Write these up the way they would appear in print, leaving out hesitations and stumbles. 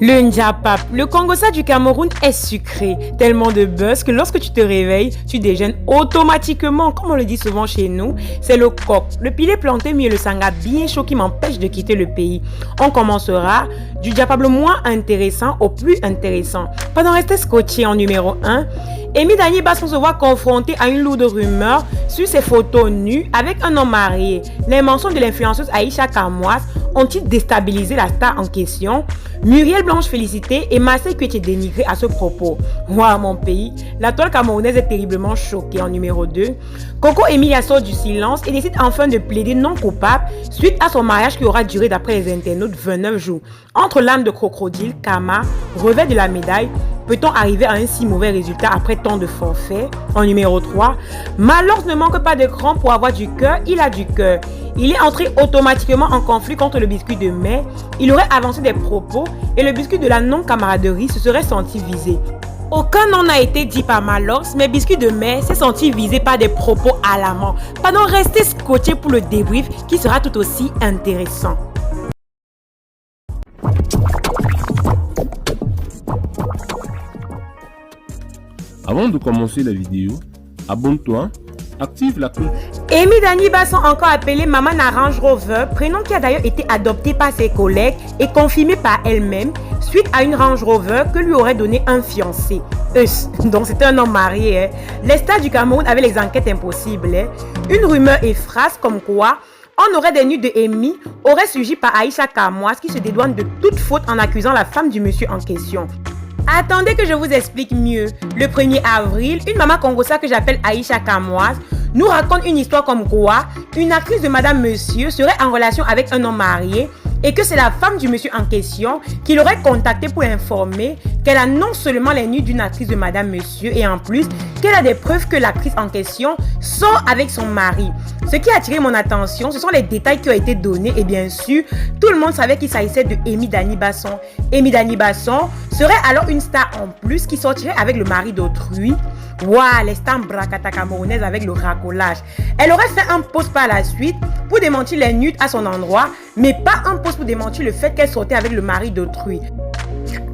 Le Ndiapap, le Kongosa du Cameroun est sucré, tellement de buzz que lorsque tu te réveilles, tu déjeunes automatiquement, comme on le dit souvent chez nous. C'est le coq, le pilé planté mieux le sanga bien chaud qui m'empêche de quitter le pays. On commencera du Ndiapap le moins intéressant au plus intéressant. Pendant rester scotché en numéro 1, Amy Dani Basson se voit confronté à une lourde rumeur sur ses photos nues avec un homme marié. Les mensonges de l'influenceuse Aïcha Kamoas ont-ils déstabilisé la star en question? Muriel Blanche félicitée et Marseille qui était dénigrée à ce propos. Moi, mon pays, la toile camerounaise est terriblement choquée en numéro 2. Coco Emilia sort du silence et décide enfin de plaider non coupable suite à son mariage qui aura duré d'après les internautes 29 jours. Entre l'âme de crocodile, Kama, revers de la médaille, peut-on arriver à un si mauvais résultat après tant de forfaits? En numéro 3, Malors ne manque pas de cran pour avoir du cœur, il a du cœur. Il est entré automatiquement en conflit contre le biscuit de mai. Il aurait avancé des propos et le biscuit de la non-camaraderie se serait senti visé. Aucun nom n'a été dit par Malors, mais Biscuit de mai s'est senti visé par des propos alarmants. Pardon, restez scotché pour le débrief qui sera tout aussi intéressant. Avant de commencer la vidéo, abonne-toi, active la cloche. Amy Dani Basson, encore appelée Maman Range Rover, prénom qui a d'ailleurs été adopté par ses collègues et confirmé par elle-même suite à une Range Rover que lui aurait donné un fiancé. Donc c'était un homme marié. Les stars du Cameroun avaient les enquêtes impossibles. Une rumeur effrace comme quoi on aurait des nudes de Amy aurait surgi par Aïcha Kamoas qui se dédouane de toute faute en accusant la femme du monsieur en question. Attendez que je vous explique mieux. Le 1er avril, une maman congosa que j'appelle Aïcha Kamoas nous raconte une histoire comme quoi une actrice de Madame Monsieur serait en relation avec un homme marié et que c'est la femme du monsieur en question qui l'aurait contacté pour informer qu'elle a non seulement les nudes d'une actrice de Madame Monsieur et en plus qu'elle a des preuves que l'actrice en question sort avec son mari. Ce qui a attiré mon attention, ce sont les détails qui ont été donnés et bien sûr, tout le monde savait qu'il s'agissait de Amy Dani Basson. Amy Dani Basson serait alors une star en plus qui sortirait avec le mari d'autrui. Waouh, les stars bracata camerounaises avec le racolage. Elle aurait fait un post par la suite pour démentir les nudes à son endroit, mais pas un post pour démentir le fait qu'elle sortait avec le mari d'autrui.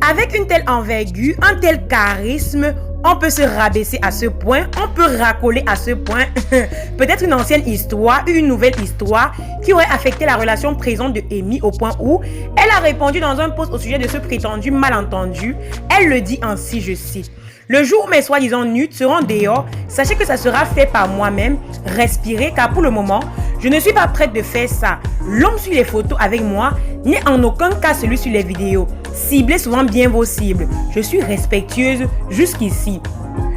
Avec une telle envergure, un tel charisme, on peut se rabaisser à ce point, on peut racoler à ce point. Peut-être une ancienne histoire, une nouvelle histoire qui aurait affecté la relation présente de Amy au point où elle a répondu dans un post au sujet de ce prétendu malentendu. Elle le dit ainsi, je cite. Le jour où mes soi-disant nudes seront dehors, sachez que ça sera fait par moi-même. Respirez car pour le moment, je ne suis pas prête de faire ça. L'homme sur les photos avec moi n'est en aucun cas celui sur les vidéos. Ciblez souvent bien vos cibles. Je suis respectueuse jusqu'ici.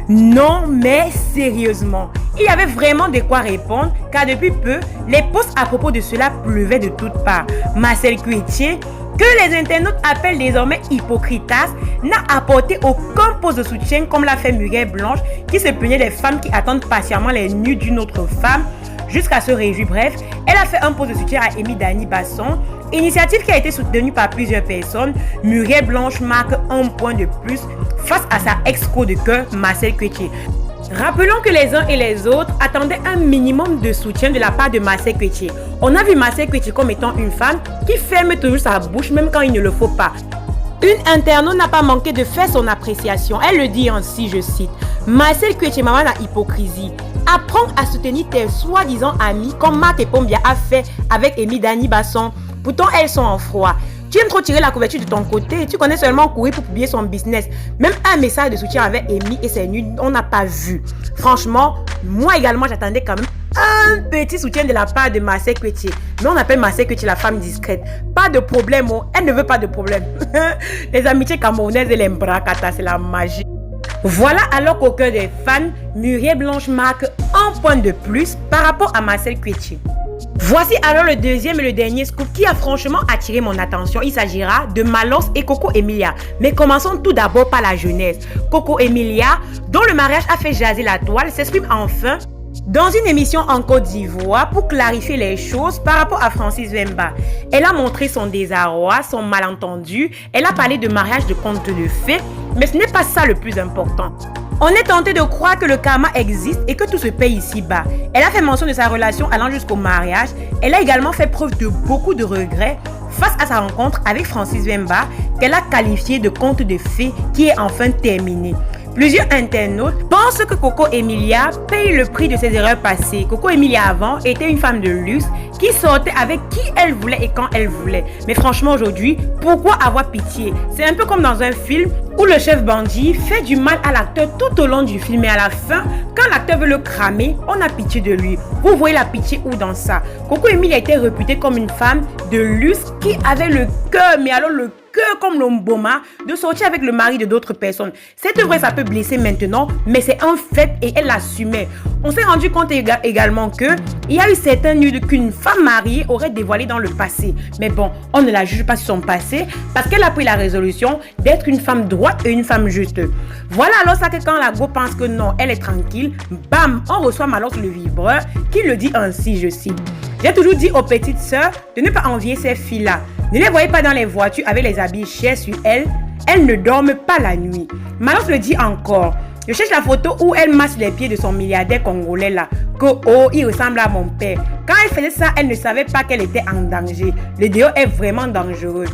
Non, mais sérieusement, il y avait vraiment de quoi répondre car depuis peu, les posts à propos de cela pleuvaient de toutes parts. Marcel Cuetier, que les internautes appellent désormais hypocritas, n'a apporté aucun post de soutien comme l'a fait Muriel Blanche qui se plaignait des femmes qui attendent patiemment les nudes d'une autre femme jusqu'à se réjouir. Bref, elle a fait un post de soutien à Amy Dani Basson, initiative qui a été soutenue par plusieurs personnes. Muriel Blanche marque un point de plus face à sa ex-co de cœur Marcel Cuetier. Rappelons que les uns et les autres attendaient un minimum de soutien de la part de Marcel Cuetier. On a vu Marcel Cuetier comme étant une femme qui ferme toujours sa bouche même quand il ne le faut pas. Une internaute n'a pas manqué de faire son appréciation. Elle le dit ainsi, je cite. Marcel Cuetier, maman la hypocrisie. Apprends à soutenir tes soi-disant amis comme Marc Epombia a fait avec Amy Dani Basson. Pourtant, elles sont en froid. Tu aimes trop tirer la couverture de ton côté, tu connais seulement courir pour publier son business. Même un message de soutien avec Amy et ses nudes, on n'a pas vu. Franchement, moi également, j'attendais quand même un petit soutien de la part de Marcel Cuetier. Mais on appelle Marcel Cuetier la femme discrète. Pas de problème, oh. Elle ne veut pas de problème. Les amitiés camerounaises et les bracata, c'est la magie. Voilà alors qu'au cœur des fans, Muriel Blanche marque un point de plus par rapport à Marcel Cuetier. Voici alors le deuxième et le dernier scoop qui a franchement attiré mon attention. Il s'agira de Malors et Coco Emilia. Mais commençons tout d'abord par la jeunesse. Coco Emilia, dont le mariage a fait jaser la toile, s'exprime enfin dans une émission en Côte d'Ivoire pour clarifier les choses par rapport à Francis Wemba. Elle a montré son désarroi, son malentendu. Elle a parlé de mariage de conte de fées, mais ce n'est pas ça le plus important. On est tenté de croire que le karma existe et que tout se paye ici-bas. Elle a fait mention de sa relation allant jusqu'au mariage. Elle a également fait preuve de beaucoup de regrets face à sa rencontre avec Francis Wemba, qu'elle a qualifié de conte de fées qui est enfin terminé. Plusieurs internautes pensent que Coco Emilia paye le prix de ses erreurs passées. Coco Emilia avant était une femme de luxe qui sortait avec qui elle voulait et quand elle voulait. Mais franchement aujourd'hui, pourquoi avoir pitié? C'est un peu comme dans un film où le chef bandit fait du mal à l'acteur tout au long du film et à la fin, quand l'acteur veut le cramer, on a pitié de lui. Vous voyez la pitié où dans ça? Coco Emilia était réputée comme une femme de luxe qui avait le cœur, mais alors le cœur comme l'omboma, de sortir avec le mari de d'autres personnes. C'est vrai, ça peut blesser maintenant, mais c'est un fait et elle l'assumait. On s'est rendu compte également que il y a eu certains nudes qu'une femme mariée aurait dévoilé dans le passé. Mais bon, on ne la juge pas sur son passé parce qu'elle a pris la résolution d'être une femme droite et une femme juste. Voilà alors ça que quand la go pense que non, elle est tranquille, bam, on reçoit Malox le vibreur qui le dit ainsi, je cite. J'ai toujours dit aux petites sœurs de ne pas envier ces filles-là. Ne les voyez pas dans les voitures avec les habits chers sur elles. Elles ne dorment pas la nuit. Malox le dit encore. Je cherche la photo où elle masse les pieds de son milliardaire congolais là. Que oh, il ressemble à mon père. Quand elle faisait ça, elle ne savait pas qu'elle était en danger. Le dehors est vraiment dangereux.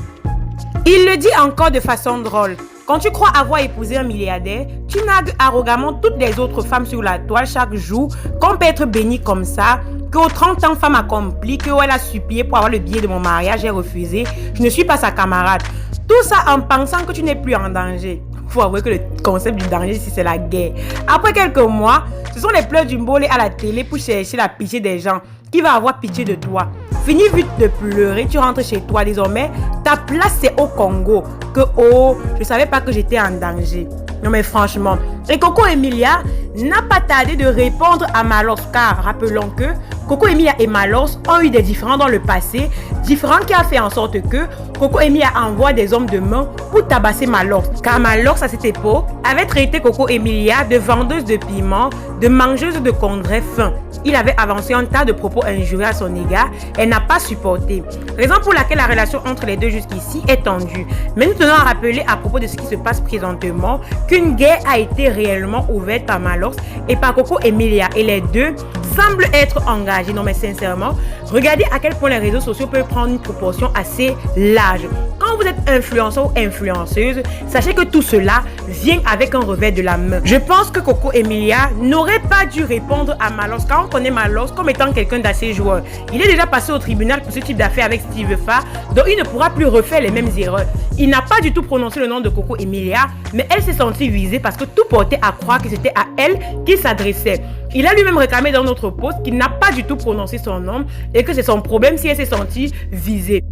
Il le dit encore de façon drôle. Quand tu crois avoir épousé un milliardaire, tu nagues arrogamment toutes les autres femmes sur la toile chaque jour, qu'on peut être bénie comme ça, qu'aux 30 ans femme accomplie, qu'elle a supplié pour avoir le billet de mon mariage, j'ai refusé, je ne suis pas sa camarade. Tout ça en pensant que tu n'es plus en danger. Faut avouer que le concept du danger ici c'est la guerre. Après quelques mois, ce sont les pleurs du mbolé à la télé pour chercher la pitié des gens. Qui va avoir pitié de toi? Fini vite de pleurer, tu rentres chez toi désormais. Ta place c'est au Congo. Que oh, je savais pas que j'étais en danger. Non mais franchement. Et Coco Emilia n'a pas tardé de répondre à Malox car rappelons que Coco Emilia et Malox ont eu des différends dans le passé, différends qui a fait en sorte que Coco Emilia envoie des hommes de main pour tabasser Malox. Car Malox à cette époque avait traité Coco Emilia de vendeuse de piment, de mangeuse de congrès fins. Il avait avancé un tas de propos injurieux à son égard. Elle n'a pas supporté. Raison pour laquelle la relation entre les deux jusqu'ici est tendue. Mais nous tenons à rappeler à propos de ce qui se passe présentement qu'une guerre a été réellement ouverte par Malox et par Coco Emilia. Et les deux semblent être engagés. Non mais sincèrement, regardez à quel point les réseaux sociaux peuvent prendre une proportion assez large. Quand vous êtes influenceur ou influenceuse, sachez que tout cela vient avec un revers de la main. Je pense que Coco Emilia n'aurait pas dû répondre à Malox car on connaît Malox comme étant quelqu'un d'assez joueur. Il est déjà passé au tribunal pour ce type d'affaires avec Steve Fa, donc il ne pourra plus refaire les mêmes erreurs. Il n'a pas du tout prononcé le nom de Coco Emilia, mais elle s'est sentie visée parce que tout portait à croire que c'était à elle qu'il s'adressait. Il a lui-même réclamé dans notre post qu'il n'a pas du tout prononcé son nom et que c'est son problème si elle s'est sentie visée.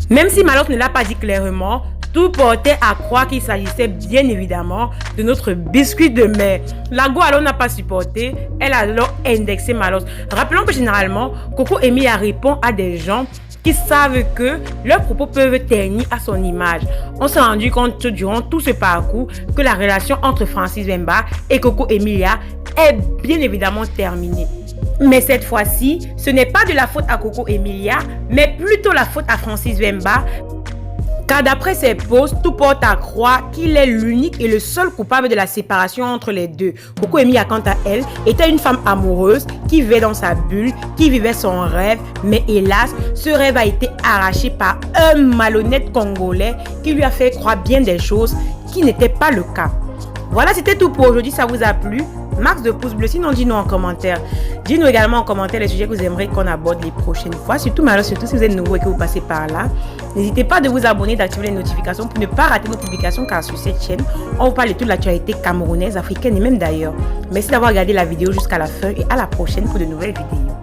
Même si Malox ne l'a pas dit clairement, tout portait à croire qu'il s'agissait bien évidemment de notre biscuit de mer. La go alors n'a pas supporté, elle a alors indexé Malox. Rappelons que généralement, Coco Emilia répond à des gens qui savent que leurs propos peuvent ternir à son image. On s'est rendu compte durant tout ce parcours que la relation entre Francis Wemba et Coco Emilia est bien évidemment terminée. Mais cette fois-ci, ce n'est pas de la faute à Coco Emilia, mais plutôt la faute à Francis Wemba. Car d'après ses posts, tout porte à croire qu'il est l'unique et le seul coupable de la séparation entre les deux. Coco Emilia, quant à elle, était une femme amoureuse qui vivait dans sa bulle, qui vivait son rêve. Mais hélas, ce rêve a été arraché par un malhonnête Congolais qui lui a fait croire bien des choses qui n'étaient pas le cas. Voilà, c'était tout pour aujourd'hui. Ça vous a plu? Max de pouce bleu, sinon dis-nous en commentaire. Dis-nous également en commentaire les sujets que vous aimeriez qu'on aborde les prochaines fois. Surtout si vous êtes nouveau et que vous passez par là. N'hésitez pas de vous abonner, d'activer les notifications pour ne pas rater nos publications car sur cette chaîne, on vous parle de toute l'actualité camerounaise, africaine et même d'ailleurs. Merci d'avoir regardé la vidéo jusqu'à la fin et à la prochaine pour de nouvelles vidéos.